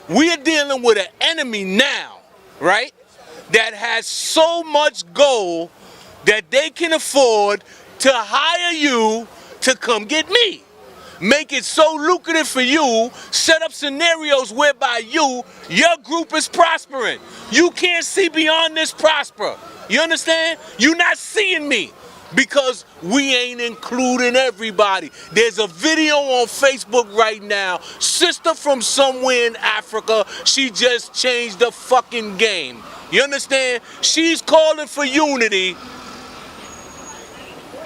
We are dealing with an enemy now, right? That has so much gold that they can afford to hire you to come get me. Make it so lucrative for you, set up scenarios whereby your group is prospering. You can't see beyond this prosper. You understand? You're not seeing me because we ain't including everybody. There's a video on Facebook right now. Sister from somewhere in Africa, she just changed the fucking game. You understand? She's calling for unity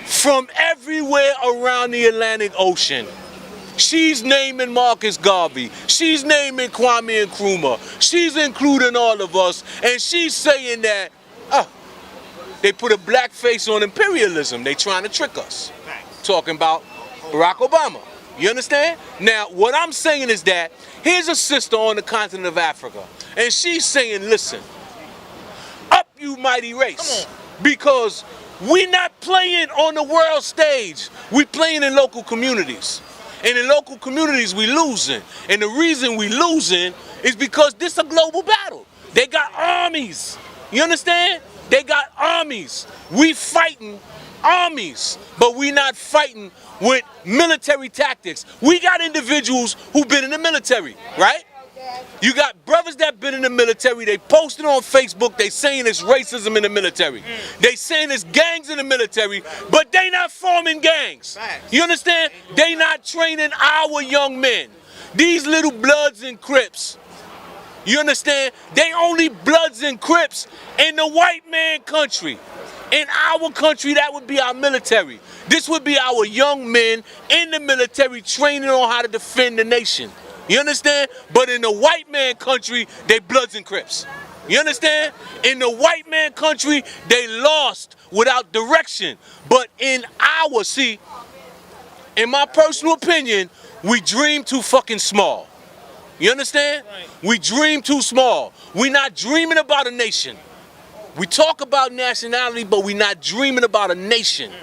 from everywhere around the Atlantic Ocean. She's naming Marcus Garvey. She's naming Kwame Nkrumah. She's including all of us. And she's saying that, they put a black face on imperialism. They trying to trick us. Talking about Barack Obama. You understand? Now, what I'm saying is that here's a sister on the continent of Africa. And she's saying, listen, up you mighty race. Because we're not playing on the world stage. We're playing in local communities. And in local communities, we losing. And the reason we losing is because this is a global battle. They got armies. You understand? They got armies. We fighting armies, but we not fighting with military tactics. We got individuals who've been in the military, right? You got brothers that been in the military, they posted on Facebook, they saying it's racism in the military. They saying it's gangs in the military, but they not forming gangs. You understand? They not training our young men. These little Bloods and Crips, you understand? They only Bloods and Crips in the white man country. In our country, that would be our military. This would be our young men in the military training on how to defend the nation. You understand? But in the white man country, they Bloods and Crips. You understand? In the white man country, they lost without direction. But in in my personal opinion, we dream too fucking small. You understand? Right. We dream too small. We're not dreaming about a nation. We talk about nationality, but we're not dreaming about a nation.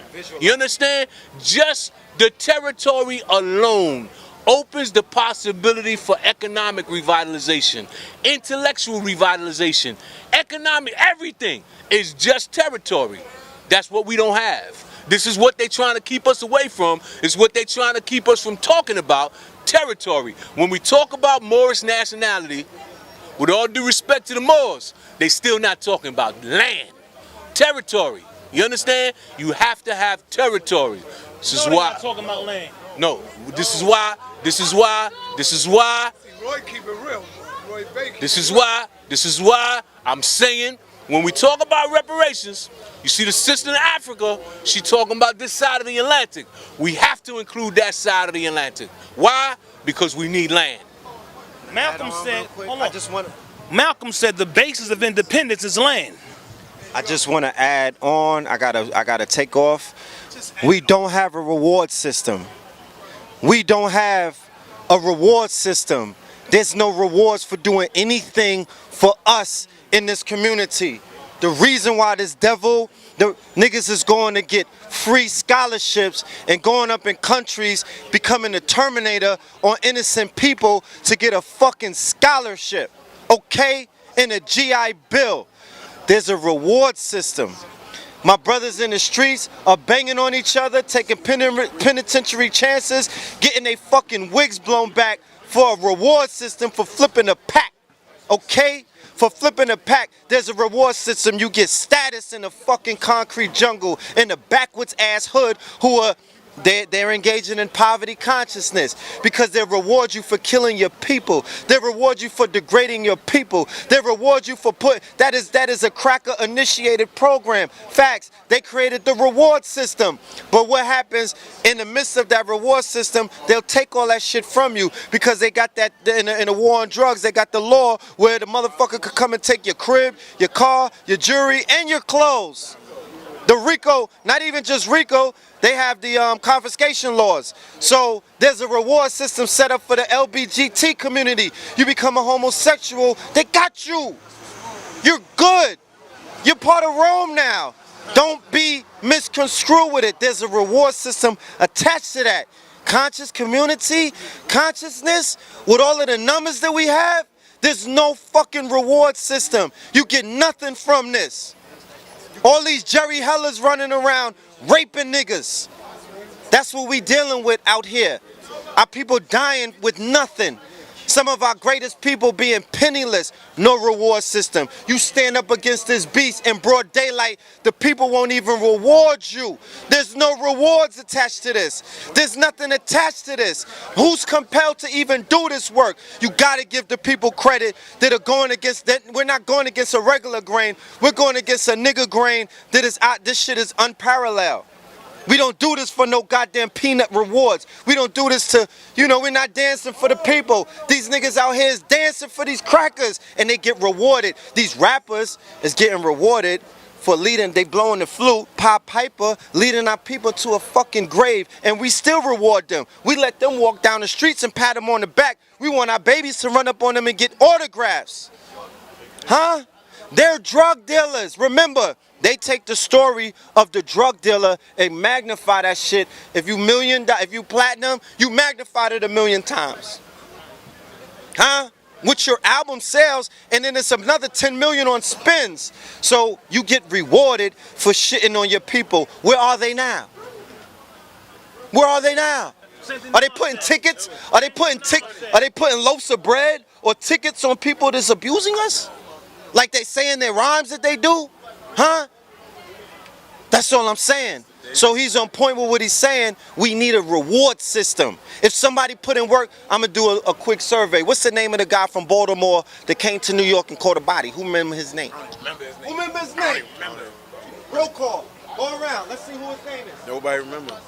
You understand? Just the territory alone opens the possibility for economic revitalization, intellectual revitalization, everything is just territory. That's what we don't have. This is what they're trying to keep us away from. It's what they're trying to keep us from talking about, territory. When we talk about Moorish nationality, with all due respect to the Moors, they still not talking about land, territory. You understand? You have to have territory. This is why. Not talking about land. No, this is why. Roy keep it real. Roy Baker. This is why I'm saying when we talk about reparations, you see the sister in Africa, she talking about this side of the Atlantic. We have to include that side of the Atlantic. Why? Because we need land. Malcolm said, Malcolm said the basis of independence is land. I just want to add on. I gotta take off. We don't have a reward system. We don't have a reward system. There's no rewards for doing anything for us in this community. The reason why this devil, the niggas is going to get free scholarships and going up in countries, becoming a terminator on innocent people to get a fucking scholarship, okay? In a GI Bill. There's a reward system. My brothers in the streets are banging on each other, taking penitentiary chances, getting their fucking wigs blown back for a reward system for flipping a pack, okay? For flipping a pack, there's a reward system. You get status in the fucking concrete jungle, in the backwards ass hood who are they're engaging in poverty consciousness because they reward you for killing your people. They reward you for degrading your people. They reward you for that is a cracker initiated program. Facts. They created the reward system. But what happens in the midst of that reward system, they'll take all that shit from you because they got that in a war on drugs. They got the law where the motherfucker could come and take your crib, your car, your jewelry, and your clothes. The RICO, not even just RICO, they have the confiscation laws. So there's a reward system set up for the LGBT community. You become a homosexual, they got you. You're good. You're part of Rome now. Don't be misconstrued with it. There's a reward system attached to that. Conscious community, consciousness, with all of the numbers that we have, There's no fucking reward system. You get nothing from this. All these Jerry Hellers running around raping niggas. That's what we dealing with out here. Our people dying with nothing. Some of our greatest people being penniless, no reward system. You stand up against this beast in broad daylight, the people won't even reward you. There's no rewards attached to this. There's nothing attached to this. Who's compelled to even do this work? You gotta give the people credit that are going against that. We're not going against a regular grain. We're going against a nigga grain that is out. This shit is unparalleled. We don't do this for no goddamn peanut rewards. We don't do this to, we're not dancing for the people. These niggas out here is dancing for these crackers and they get rewarded. These rappers is getting rewarded for leading, they blowing the flute, Pied Piper, leading our people to a fucking grave, and we still reward them. We let them walk down the streets and pat them on the back. We want our babies to run up on them and get autographs. Huh? They're drug dealers. Remember, they take the story of the drug dealer and magnify that shit. If you platinum, you magnify it 1,000,000 times. Huh? With your album sales, and then it's another 10 million on spins. So you get rewarded for shitting on your people. Where are they now? Where are they now? Are they putting tickets? Are they putting loaves of bread or tickets on people that's abusing us? Like they say in their rhymes that they do? Huh? That's all I'm saying. So he's on point with what he's saying. We need a reward system. If somebody put in work, I'm going to do a quick survey. What's the name of the guy from Baltimore that came to New York and caught a body? Who remember his name? Who remember his name? Roll call. Go around. Let's see who his name is. Nobody remembers.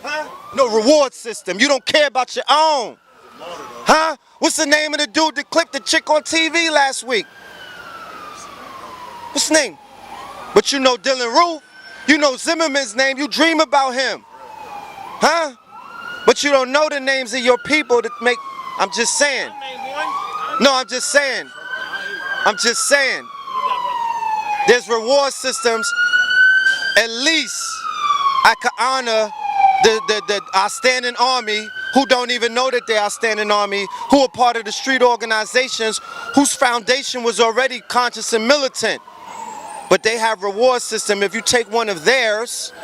Huh? No reward system. You don't care about your own. Huh? What's the name of the dude that clipped the chick on TV last week? What's his name? But you know Dylan Roof. You know Zimmerman's name. You dream about him. Huh? But you don't know the names of your people that make... I'm just saying. No, I'm just saying. I'm just saying. There's reward systems. At least I could honor our standing army who don't even know that they are standing army, who are part of the street organizations whose foundation was already conscious and militant. But they have reward system. If you take one of theirs,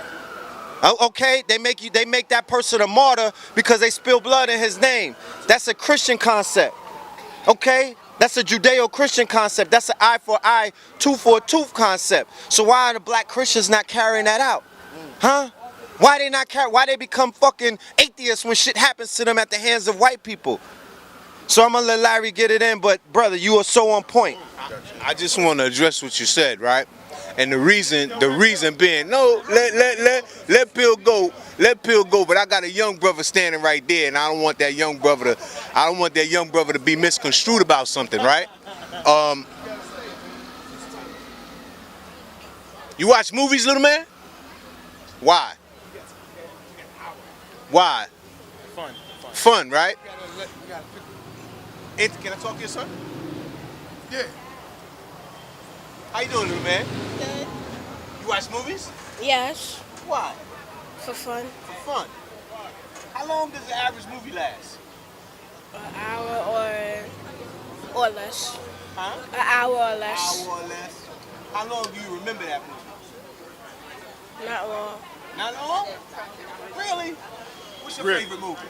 okay, they make that person a martyr because they spill blood in his name. That's a Christian concept. Okay? That's a Judeo-Christian concept. That's an eye for eye, tooth for a tooth concept. So why are the black Christians not carrying that out? Huh? Why they become fucking atheists when shit happens to them at the hands of white people? So I'm gonna let Larry get it in, but brother, you are so on point. I just want to address what you said, right? And the reason being, no, let Pill go, but I got a young brother standing right there, and I don't want that young brother to be misconstrued about something, right? You watch movies, little man? Why? Why? Fun, right? Can I talk to your son? Yeah. How you doing, little man? Good. You watch movies? Yes. Why? For fun. For fun. How long does the average movie last? An hour or less. Huh? An hour or less. Hour or less. How long do you remember that movie? Not long. Not long? Really? What's your favorite movie?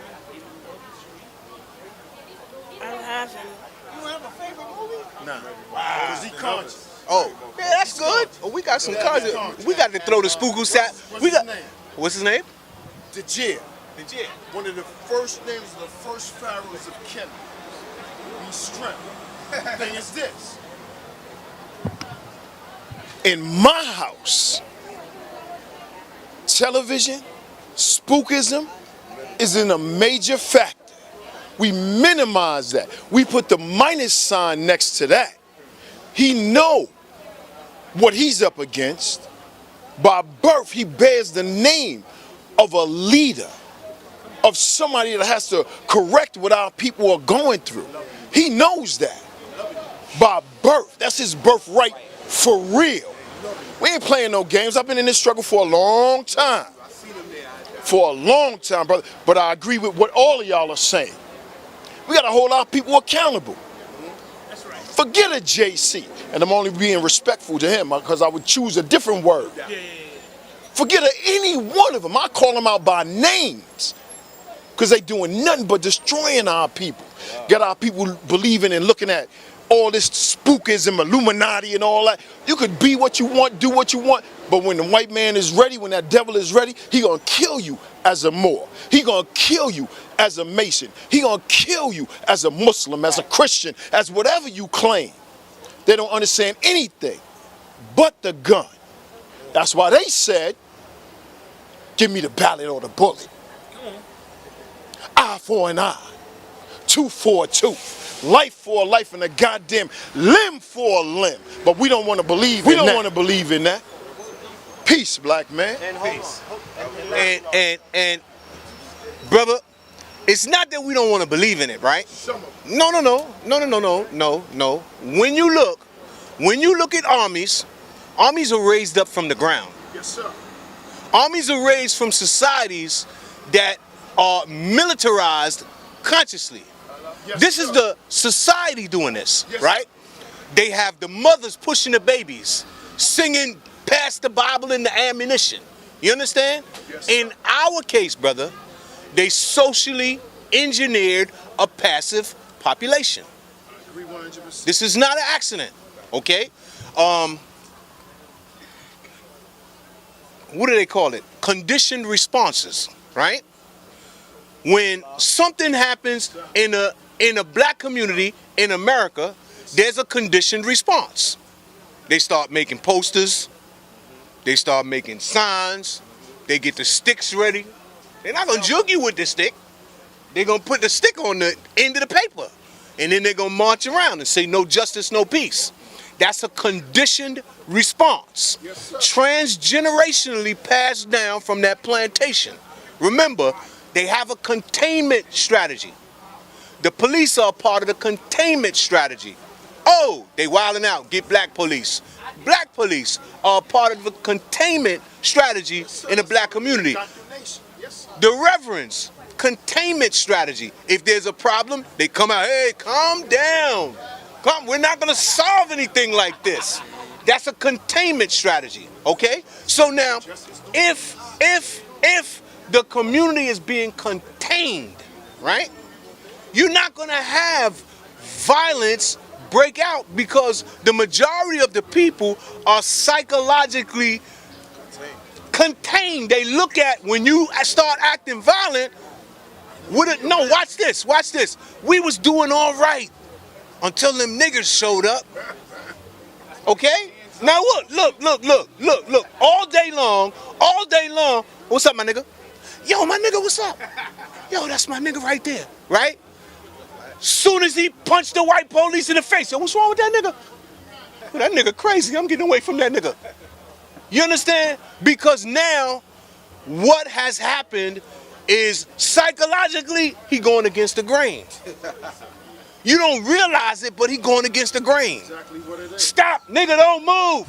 I don't have any. You don't have a favorite movie? Nah. Wow. Because he conscious. Oh, yeah, that's good. Oh, we got some cars. We got to throw the spookle sat. What's his name? Dejir. Dejir. One of the first names of the first pharaohs of Kemet. Be strength. Thing is this. In my house, television, spookism isn't a major factor. We minimize that. We put the minus sign next to that. He know what he's up against. By birth, he bears the name of a leader, of somebody that has to correct what our people are going through. He knows that. By birth, that's his birthright for real. We ain't playing no games. I've been in this struggle for a long time. For a long time, brother. But I agree with what all of y'all are saying. We gotta hold our people accountable. Forget a JC, and I'm only being respectful to him because I would choose a different word. Forget any one of them. I call them out by names because they doing nothing but destroying our people. Got our people believing and looking at all this spookism, Illuminati and all that. You could be what you want, do what you want, but when the white man is ready, when that devil is ready, he gonna kill you as a Moor. He gonna kill you as a Mason. He gonna kill you as a Muslim, as a Christian, as whatever you claim. They don't understand anything but the gun. That's why they said, give me the ballot or the bullet. Eye for an eye, tooth for a tooth. Life for a life and a goddamn limb for a limb. But we don't want to believe in that. We don't want to believe in that. Peace, black man. Peace. And brother, it's not that we don't want to believe in it, right? No. When you look at armies are raised up from the ground. Yes, sir. Armies are raised from societies that are militarized consciously. Yes, this sir. is the society doing this, Yes, right? They have the mothers pushing the babies, singing "Pass the Bible and the ammunition." You understand? Yes, sir. In our case, brother, they socially engineered a passive population. I agree 100%. This is not an accident, okay? What do they call it? Conditioned responses, right? When something happens in a black community in America, there's a conditioned response. They start making posters, they start making signs, they get the sticks ready. They're not gonna jug you with the stick. They're gonna put the stick on the end of the paper, and then they're gonna march around and say no justice, no peace. That's a conditioned response. Yes, sir. Transgenerationally passed down from that plantation. Remember, they have a containment strategy. The police are part of the containment strategy. Oh, they wilding out, get black police. Black police are part of the containment strategy in the black community. The reverends, containment strategy. If there's a problem, they come out, hey, calm down. Come, we're not gonna solve anything like this. That's a containment strategy, okay? So now, if the community is being contained, right? You're not gonna have violence break out because the majority of the people are psychologically contained. They look at when you start acting violent, no, watch this. We was doing all right until them niggas showed up. Okay? Now look. All day long. What's up, my nigga? Yo, my nigga, what's up? Yo, that's my nigga right there, right? Soon as he punched the white police in the face, yo, what's wrong with that nigga? Well, that nigga crazy, I'm getting away from that nigga. You understand? Because now, what has happened is psychologically, he going against the grain. You don't realize it, but he going against the grain. Exactly what it is. Stop, nigga, don't move.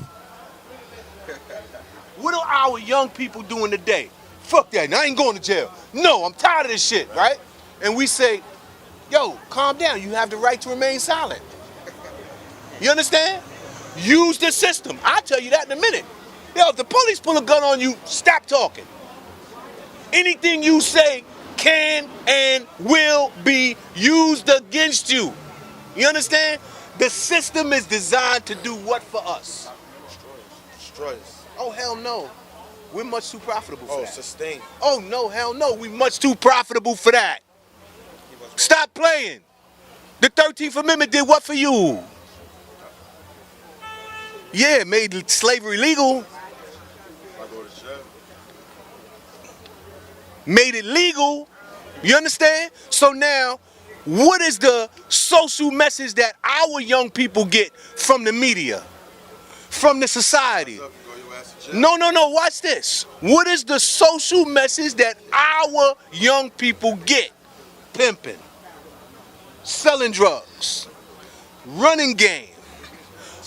What are our young people doing today? Fuck that, I ain't going to jail. No, I'm tired of this shit, right? And we say, yo, calm down, you have the right to remain silent. You understand? Use the system. I'll tell you that in a minute. Yo, if the police pull a gun on you, stop talking. Anything you say can and will be used against you. You understand? The system is designed to do what for us? Destroy us. Oh, hell no. We're much too profitable for that. Sustain. Oh, no, hell no. We're much too profitable for that. Stop playing. The 13th Amendment did what for you? Yeah, it made slavery legal. Made it legal. You understand? So now, what is the social message that our young people get from the media? From the society? No, watch this. What is the social message that our young people get? Pimping, selling drugs, running game,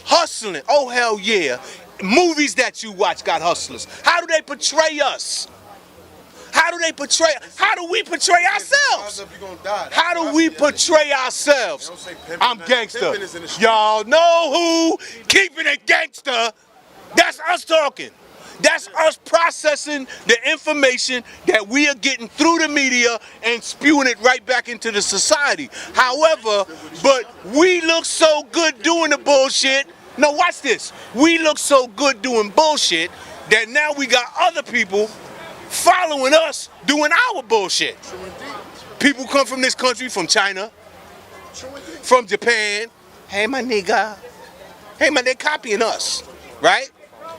hustling. Oh, hell yeah. Movies that you watch got hustlers. How do they portray us? How How do they portray? How do we portray ourselves? How do we portray ourselves? I'm gangster. Y'all know who keeping it gangster. That's us talking. That's us processing the information that we are getting through the media and spewing it right back into the society. However, but we look so good doing the bullshit. No, watch this. We look so good doing bullshit that now we got other people following us doing our bullshit. People come from this country, from China, from Japan. Hey, my nigga. Hey, man, they're copying us, right?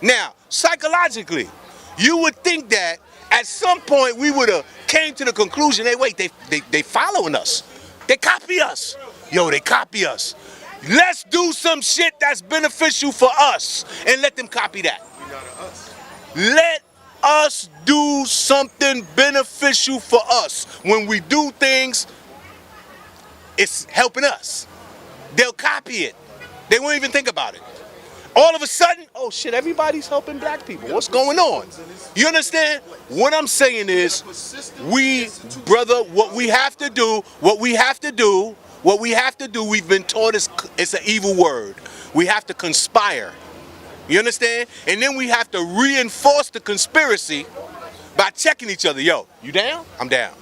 Now, psychologically, you would think that at some point we would have came to the conclusion, hey, wait, they following us. They copy us. Yo, they copy us. Let's do some shit that's beneficial for us and let them copy that. Let us do something beneficial for us. When we do things, it's helping us. They'll copy it. They won't even think about it. All of a sudden, oh shit, everybody's helping black people. What's going on? You understand? What I'm saying is, brother, what we have to do, we've been taught it's an evil word. We have to conspire. You understand? And then we have to reinforce the conspiracy by checking each other. Yo, you down? I'm down.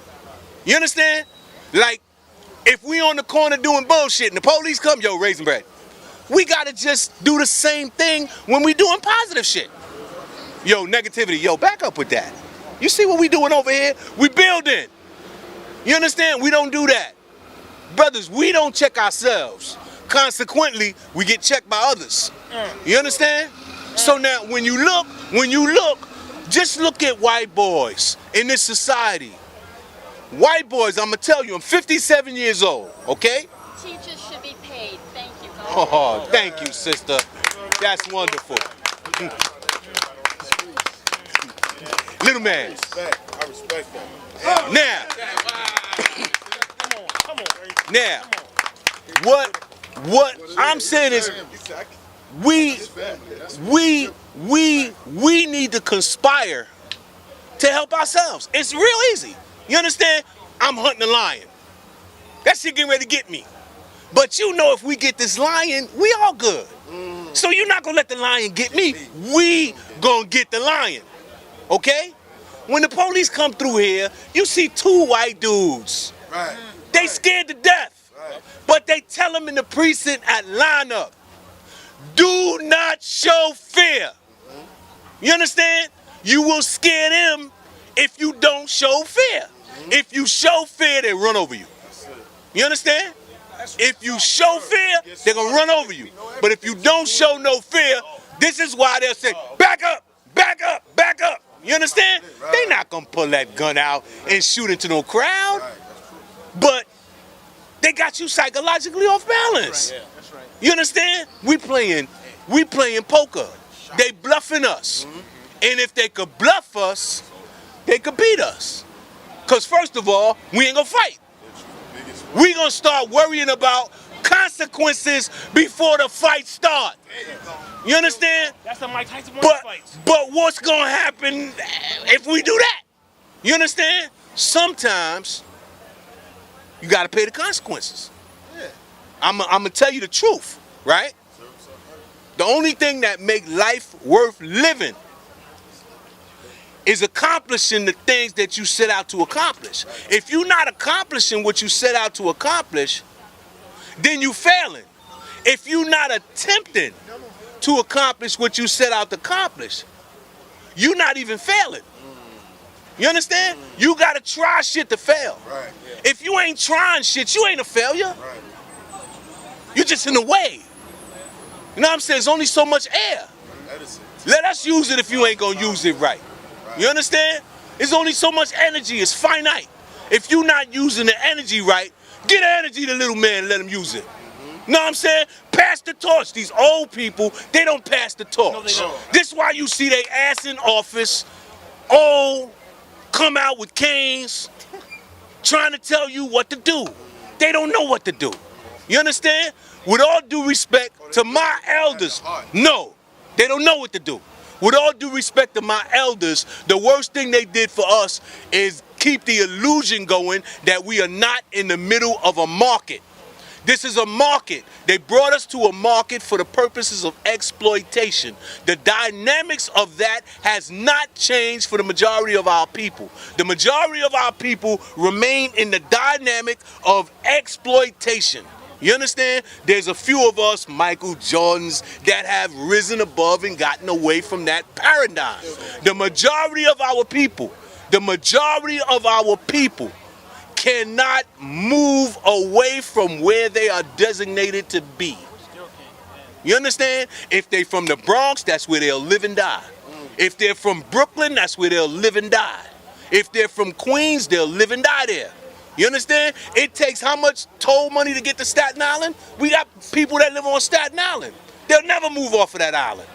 You understand? Like, if we on the corner doing bullshit and the police come, yo, Raisin Bread. We gotta just do the same thing when we doing positive shit. Yo, negativity, yo, back up with that. You see what we doing over here? We building. You understand? We don't do that. Brothers, we don't check ourselves. Consequently, we get checked by others. You understand? So now when you look, just look at white boys in this society. White boys, I'm gonna tell you, I'm 57 years old, okay? Teachers should be paid. Thank you. Oh, thank you, sister. That's wonderful. Little man. I respect that. Now, what I'm saying is, we need to conspire to help ourselves. It's real easy. You understand? I'm hunting a lion. That shit getting ready to get me. But you know, if we get this lion, we all good. So you're not gonna let the lion get me. We gonna get the lion. Okay? When the police come through here, you see two white dudes. Right. They scared to death. Right. But they tell them in the precinct at lineup, do not show fear. You understand? You will scare them if you don't show fear. If you show fear, they run over you. You understand? If you show fear, they're gonna run over you. But if you don't show no fear, this is why they'll say, back up, back up, back up. You understand? They're not gonna pull that gun out and shoot into no crowd. But they got you psychologically off balance. You understand? We playing poker. They bluffing us. And if they could bluff us, they could beat us. Because first of all, we ain't gonna fight. We gonna start worrying about consequences before the fight start. You understand? That's the Mike Tyson fights. But what's gonna happen if we do that? You understand? Sometimes you gotta pay the consequences. I'm gonna tell you the truth, right? The only thing that make life worth living is accomplishing the things that you set out to accomplish. If you're not accomplishing what you set out to accomplish, then you failing. If you're not attempting to accomplish what you set out to accomplish, you're not even failing. You understand? You gotta try shit to fail. Right. If you ain't trying shit, you ain't a failure. You're just in the way. You know what I'm saying? There's only so much air. Let us use it if you ain't gonna use it right. You understand? There's only so much energy. It's finite. If you're not using the energy right, get the energy to little man and let him use it. You know what I'm saying? Pass the torch. These old people, they don't pass the torch. No, they don't. This is why you see they ass in office, old, come out with canes, trying to tell you what to do. They don't know what to do. You understand? With all due respect to my elders, no, they don't know what to do. With all due respect to my elders, the worst thing they did for us is keep the illusion going that we are not in the middle of a market. This is a market. They brought us to a market for the purposes of exploitation. The dynamics of that has not changed for the majority of our people. The majority of our people remain in the dynamic of exploitation. You understand? There's a few of us, Michael Jordans, that have risen above and gotten away from that paradigm. The majority of our people cannot move away from where they are designated to be. You understand? If they're from the Bronx, that's where they'll live and die. If they're from Brooklyn, that's where they'll live and die. If they're from Queens, they'll live and die there. You understand? It takes how much toll money to get to Staten Island? We got people that live on Staten Island. They'll never move off of that island.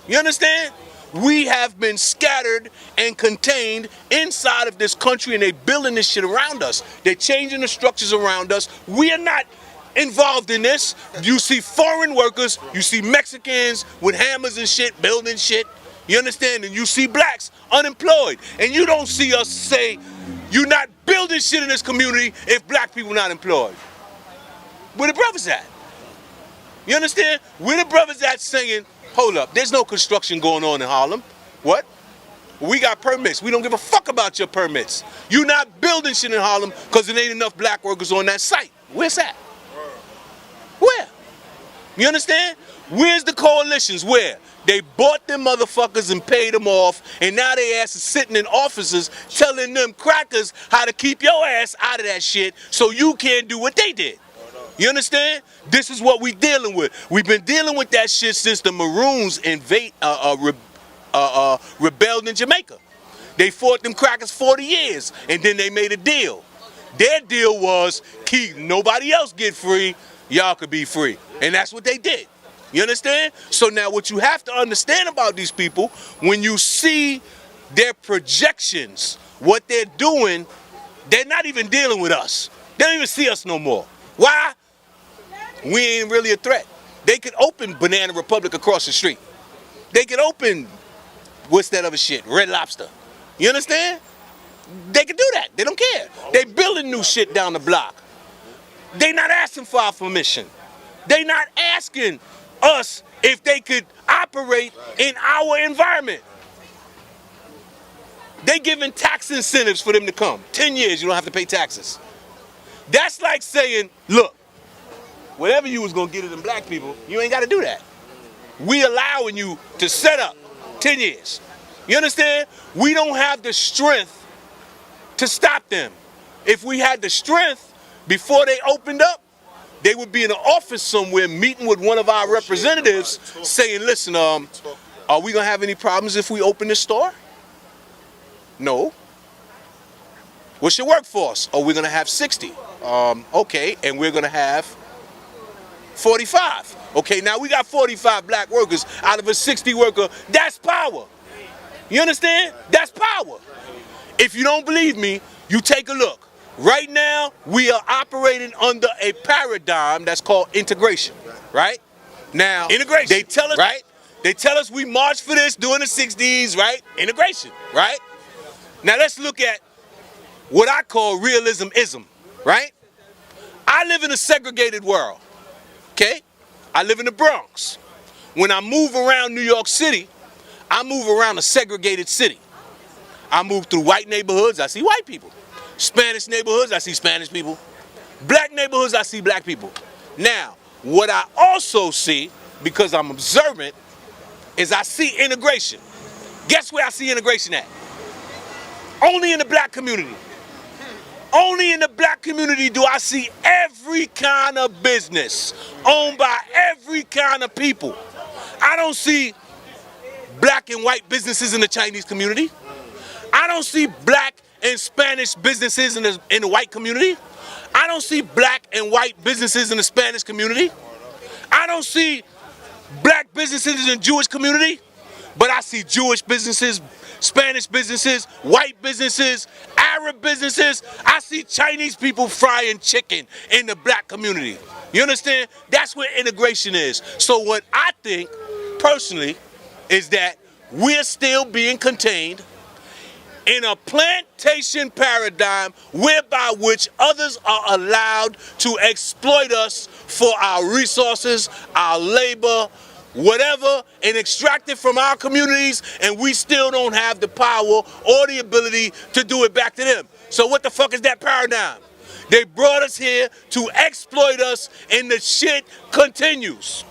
You understand? We have been scattered and contained inside of this country, and they're building this shit around us. They're changing the structures around us. We are not involved in this. You see foreign workers, you see Mexicans with hammers and shit, building shit. You understand? And you see blacks unemployed. And you don't see us say, you're not building shit in this community if black people not employed. Where the brothers at? You understand? Where the brothers at saying, hold up, there's no construction going on in Harlem. What? We got permits. We don't give a fuck about your permits. You're not building shit in Harlem because there ain't enough black workers on that site. Where's that? Where? You understand? Where's the coalitions? Where? They bought them motherfuckers and paid them off, and now they ass is sitting in offices telling them crackers how to keep your ass out of that shit so you can't do what they did. You understand? This is what we dealing with. We've been dealing with that shit since the Maroons rebelled in Jamaica. They fought them crackers 40 years, and then they made a deal. Their deal was, keep nobody else get free, y'all could be free. And that's what they did. You understand? So now what you have to understand about these people, when you see their projections, what they're doing, they're not even dealing with us. They don't even see us no more. Why? We ain't really a threat. They could open Banana Republic across the street. They could open, what's that other shit? Red Lobster. You understand? They could do that. They don't care. They building new shit down the block. They not asking for our permission. They not asking us if they could operate in our environment. They giving tax incentives for them to come. 10 years, you don't have to pay taxes. That's like saying, look, whatever you was gonna get to them black people, you ain't gotta do that. We allowing you to set up 10 years. You understand? We don't have the strength to stop them. If we had the strength before they opened up, they would be in an office somewhere meeting with one of our representatives saying, listen, are we gonna have any problems if we open this store? No. What's your workforce? Oh, we're gonna have 60. Okay, and we're gonna have 45. Okay, now we got 45 black workers out of a 60 worker. That's power. You understand? That's power. If you don't believe me, you take a look. Right now, we are operating under a paradigm that's called integration, right? Now, integration. They tell us, right? They tell us we marched for this during the 60s, right? Integration, right? Now let's look at what I call realism-ism, right? I live in a segregated world, okay? I live in the Bronx. When I move around New York City, I move around a segregated city. I move through white neighborhoods, I see white people. Spanish neighborhoods, I see Spanish people. Black neighborhoods, I see black people. Now, what I also see, because I'm observant, is I see integration. Guess where I see integration at? Only in the black community. Only in the black community do I see every kind of business owned by every kind of people. I don't see black and white businesses in the Chinese community. I don't see black and Spanish businesses in the white community. I don't see black and white businesses in the Spanish community. I don't see black businesses in the Jewish community, but I see Jewish businesses, Spanish businesses, white businesses, Arab businesses. I see Chinese people frying chicken in the black community. You understand? That's where integration is. So what I think, personally, is that we're still being contained in a plantation paradigm whereby which others are allowed to exploit us for our resources, our labor, whatever, and extract it from our communities, and we still don't have the power or the ability to do it back to them. So what the fuck is that paradigm? They brought us here to exploit us, and the shit continues.